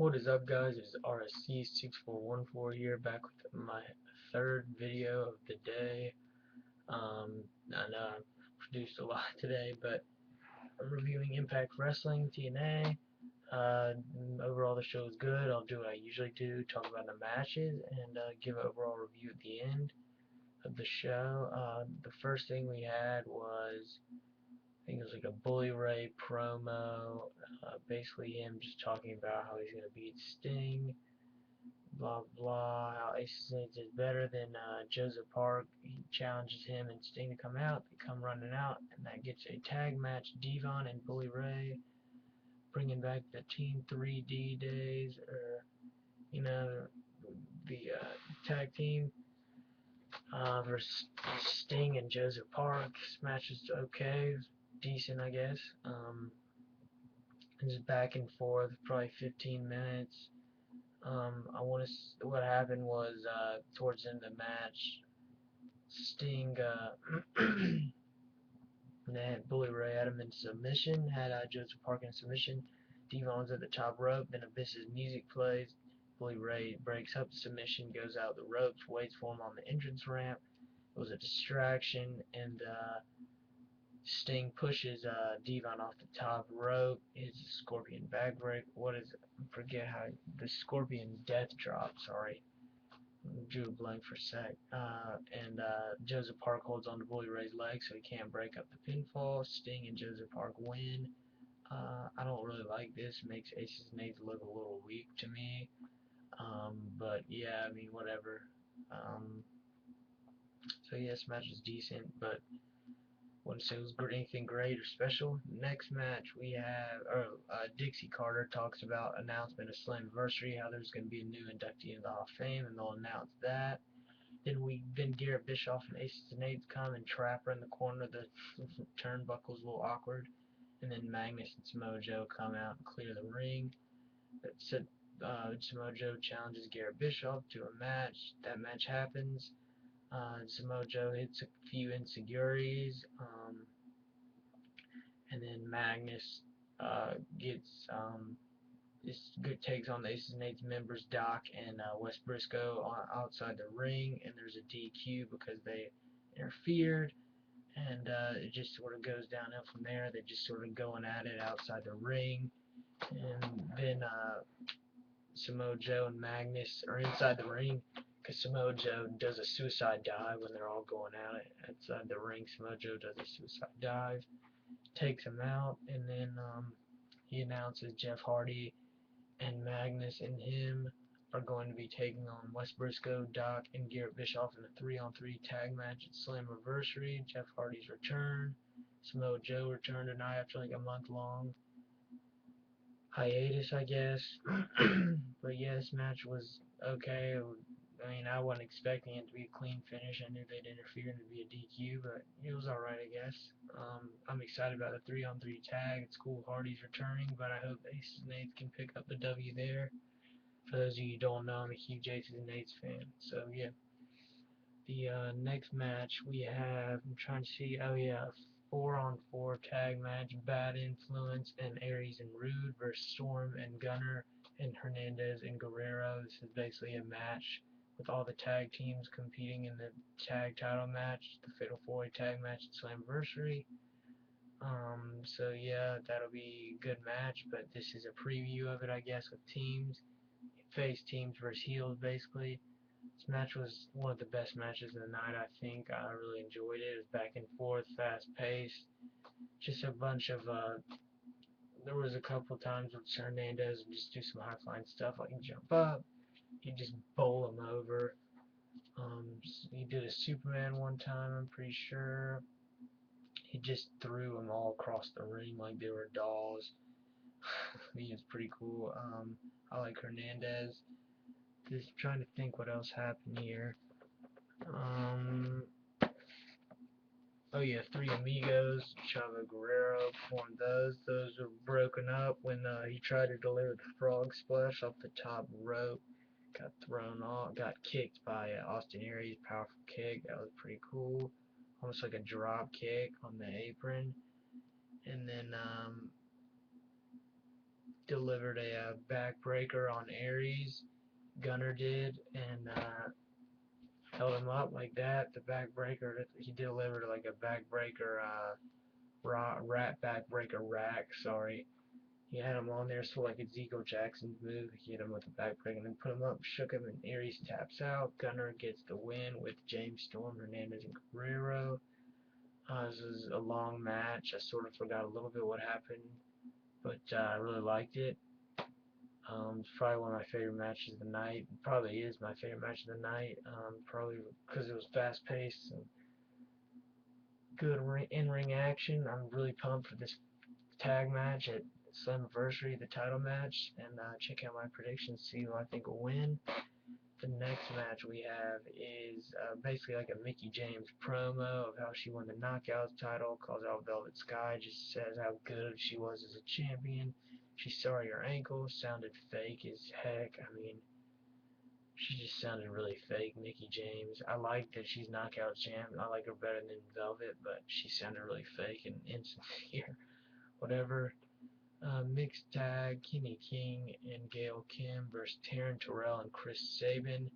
What is up, guys? It is RSC6414 here, back with my third video of the day. I know I've produced a lot today, but I'm reviewing Impact Wrestling, TNA. Overall, the show is good. I'll do what I usually do, talk about the matches, and give an overall review at the end of the show. The first thing we had was, I think it was like a Bully Ray promo, basically him just talking about how he's going to beat Sting, blah blah, how Ace Snake is better than Joseph Park. He challenges him and Sting to come out. They come running out, and that gets a tag match. Devon and Bully Ray bringing back the Team 3D days, or you know, the tag team versus Sting and Joseph Park. This match is okay, decent, I guess. Just back and forth, probably 15 minutes. What happened was, towards the end of the match, Sting, had Bully Ray had him in submission, had Joseph Park in submission. Devon's at the top rope, then Abyss's music plays. Bully Ray breaks up the submission, goes out the ropes, waits for him on the entrance ramp. It was a distraction, and Sting pushes Devon off the top rope. It's a Scorpion backbreak. What is it? I forget how the Scorpion death drop. Sorry, drew a blank for a sec. And Joseph Park holds on to Bully Ray's leg so he can't break up the pinfall. Sting and Joseph Park win. I don't really like this. It makes Aces and Eights look a little weak to me. But yeah, I mean, whatever. So yeah, this match is decent, but wouldn't say it was anything great or special. Next match we have, Dixie Carter talks about announcement of Slammiversary, how there's going to be a new inductee in the Hall of Fame, and they'll announce that. Then Garrett Bischoff and Aces and Eights come and trap her in the corner. The turnbuckle's a little awkward, and then Magnus and Samoa Joe come out and clear the ring. Samoa Joe challenges Garrett Bischoff to a match. That match happens. Samoa Joe hits a few insecurities, and then Magnus gets takes on the Aces and Eights members Doc and Wes Briscoe outside the ring, and there's a DQ because they interfered, and it just sort of goes downhill from there. They're just sort of going at it outside the ring, and then Samoa Joe and Magnus are inside the ring because Samoa Joe does a suicide dive when they're all going at it outside the ring. Samoa Joe does a suicide dive, takes him out, and then he announces Jeff Hardy and Magnus and him are going to be taking on Wes Briscoe, Doc, and Garrett Bischoff in a 3-on-3 tag match at Slammiversary. Jeff Hardy's return. Samoa Joe returned tonight after like a month-long hiatus, I guess. But yeah, this match was okay. I mean, I wasn't expecting it to be a clean finish. I knew they'd interfere and it'd be a DQ, but it was alright, I guess. I'm excited about the 3-on-3 tag. It's cool Hardy's returning, but I hope Aces and Eights can pick up the W there. For those of you who don't know, I'm a huge Aces and Eights fan. So yeah. The next match we have, I'm trying to see, oh yeah, 4-on-4 tag match, Bad Influence and Aries and Rude versus Storm and Gunner and Hernandez and Guerrero. This is basically a match with all the tag teams competing in the tag title match, the Fatal 4-Way tag match at Slammiversary. So yeah, that'll be a good match, but this is a preview of it, I guess, with teams, face teams versus heels, basically. This match was one of the best matches of the night, I think. I really enjoyed it. It was back and forth, fast paced. Just a bunch of, there was a couple times where Hernandez would just do some high flying stuff, like jump up, he'd just bowl him over. He did a Superman one time, I'm pretty sure. He just threw them all across the ring like they were dolls. He was pretty cool. I like Hernandez. Just trying to think what else happened here. Oh yeah, Three Amigos, Chavo Guerrero performed those. Those were broken up when he tried to deliver the frog splash off the top rope. Got thrown off, got kicked by Austin Aries, powerful kick. That was pretty cool. Almost like a drop kick on the apron. And then delivered a backbreaker on Aries. Gunner did, and held him up like that. The backbreaker, he delivered like a backbreaker, rat backbreaker rack. Sorry, he had him on there, so like it's Zico Jackson's move. He hit him with a backbreaker and then put him up, shook him, and Aries taps out. Gunner gets the win with James Storm, Hernandez, and Guerrero. This was a long match. I sort of forgot a little bit what happened, but I really liked it. It's probably one of my favorite matches of the night. It probably is my favorite match of the night. Probably because it was fast-paced and good in-ring action. I'm really pumped for this tag match at Slammiversary, the title match, and check out my predictions, see who I think will win. The next match we have is basically like a Mickie James promo of how she won the Knockouts title, calls out Velvet Sky, just says how good she was as a champion. She's sorry her ankle sounded fake as heck. I mean, she just sounded really fake, Mickie James. I like that she's Knockout champ. I like her better than Velvet, but she sounded really fake and insincere. Whatever. Mixed tag, Kenny King and Gail Kim versus Taryn Terrell and Chris Sabin.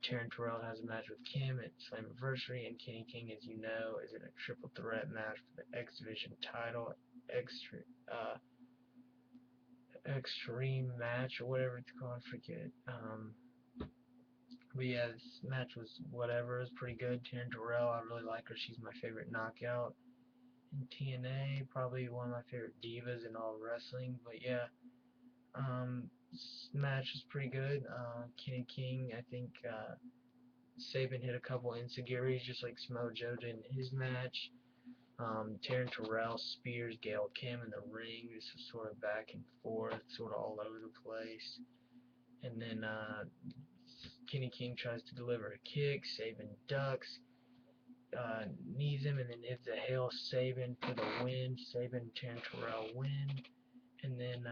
Taryn Terrell has a match with Kim at Slammiversary, and Kenny King, as you know, is in a triple threat match for the X Division title, Extreme match, or whatever it's called, I forget. But yeah, this match was whatever, it was pretty good. Taryn Terrell, I really like her, she's my favorite knockout in TNA, probably one of my favorite divas in all wrestling, but yeah. This match was pretty good. Kenny King, I think Sabin hit a couple enziguri just like Samoa Joe did in his match. Taryn Terrell spears Gail Kim in the ring. This was sort of back and forth, sort of all over the place. And then Kenny King tries to deliver a kick. Sabin ducks, knees him, and then hits a hail Sabin for the win. Sabin and Taryn Terrell win. And then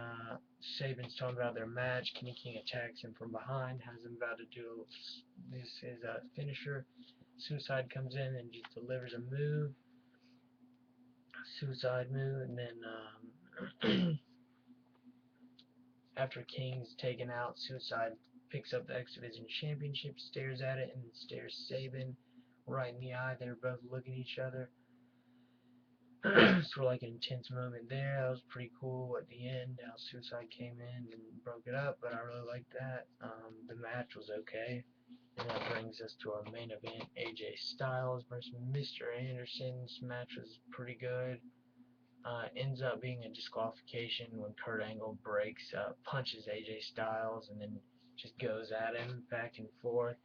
Sabin's talking about their match. Kenny King attacks him from behind, has him about to do his finisher. Suicide comes in and just delivers a move, suicide move, and then after King's taken out, Suicide picks up the X Division Championship, stares at it, and then stares Sabin right in the eye. They're both looking at each other. Sort of like an intense moment there. That was pretty cool at the end, how Suicide came in and broke it up, but I really liked that. The match was okay. And that brings us to our main event, AJ Styles versus Mr. Anderson. This match was pretty good. Ends up being a disqualification when Kurt Angle punches AJ Styles, and then just goes at him back and forth.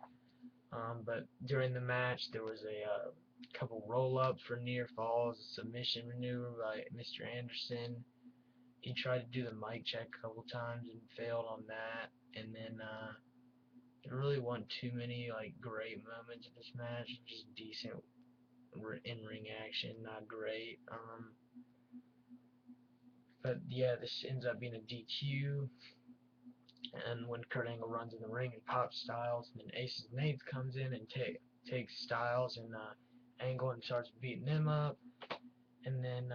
But during the match, there was a couple roll-ups for near falls, a submission maneuver by Mr. Anderson. He tried to do the mic check a couple times and failed on that. And then there really wasn't too many like great moments in this match. Just decent in-ring action, not great. But yeah, this ends up being a DQ. And when Kurt Angle runs in the ring and pops Styles, and then Aces and Eights comes in and takes Styles and Angle and starts beating them up. And then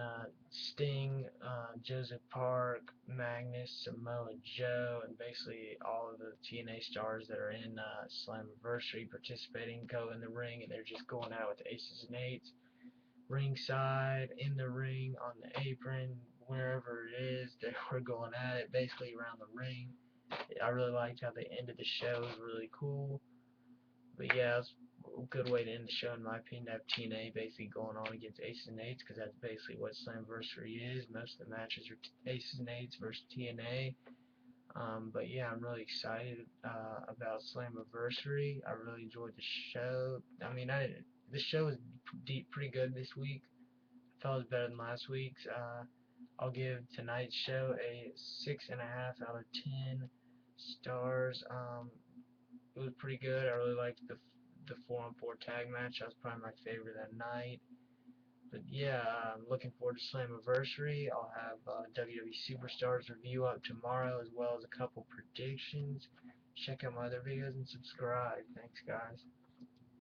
Sting, Joseph Park, Magnus, Samoa Joe, and basically all of the TNA stars that are in Slammiversary participating go in the ring, and they're just going out with Aces and Eights. Ringside, in the ring, on the apron, wherever it is, they were going at it, basically around the ring. I really liked how they ended the show. It was really cool. But yeah, it's a good way to end the show, in my opinion, to have TNA basically going on against Aces and Eights, because that's basically what Slammiversary is. Most of the matches are Aces and Eights versus TNA. But yeah, I'm really excited about Slammiversary. I really enjoyed the show. I mean, the show was pretty good this week. I thought it was better than last week's. I'll give tonight's show a 6.5 out of 10 stars. It was pretty good. I really liked the 4-on-4 tag match. That was probably my favorite that night. But yeah, I'm looking forward to Slammiversary. I'll have WWE Superstars review up tomorrow, as well as a couple predictions. Check out my other videos and subscribe. Thanks, guys.